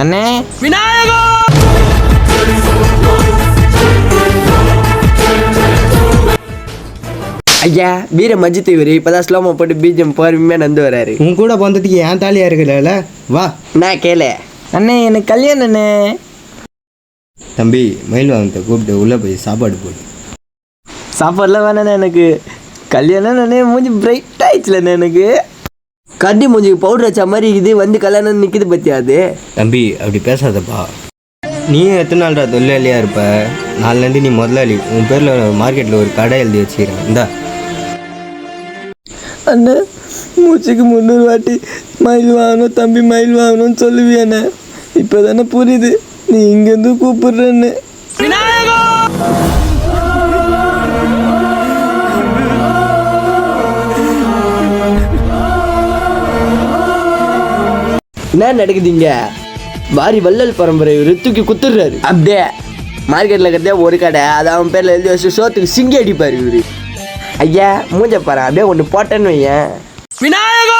அண்ணே விநாயகா ஐயா வீர மஜித் இவர் இப்போதான் ஸ்லோமா போட்டு பீஜம் பொறுமையாக நந்து வராரு. உன் கூட வந்ததுக்கு ஏன் தாலியாக இருக்குல்ல வா. நான் கேளு அண்ணே எனக்கு கல்யாணம் அண்ணே. தம்பி மயில் வாங்கிட்ட கூப்பிட்டு உள்ளே போய் சாப்பாடு போடு. சாப்பாடுலாம் வேணாண்ணே எனக்கு. கல்யாணம் அண்ணே மூஞ்சி பிரைட் ஆயிடுச்சுலண்ணே எனக்கு. கட்டி மூஞ்சிக்கு பவுடர் வச்ச மாதிரி இது வந்து கல்யாணம் நிற்கிது பற்றியா அது. தம்பி அப்படி பேசாதப்பா. நீ எத்தனை நாள்டா தொழிலாளியாக இருப்ப? நாலுலேருந்து நீ முதலாளி. உன் பேரில் மார்க்கெட்டில் ஒரு கடை எழுதி வச்சுக்கிறேன். இந்தா அண்ணே மூச்சுக்கு 300 வாட்டி மயில் வாங்கணும் தம்பி மயில் வாங்கணும்னு சொல்லுவியாண்ணே. இப்போ தானே புரியுது நீ இங்கேருந்து கூப்பிடுறேன்னு. விநாயகா என்ன நடக்குதுங்க? வாரி வள்ளல் பரம்பரை இவர் தூக்கி குத்துடுறாரு. அப்படியே மார்க்கெட்டில் இருக்கிறதே ஒரு கடை, அதை அவன் பேரில் எழுதி வச்சு சோத்துக்கு சிங்கி அடிப்பார் இவர். ஐயா மூஞ்ச பாரு, அப்படியே ஒன்று போட்டேன்னு வையன். விநாயகா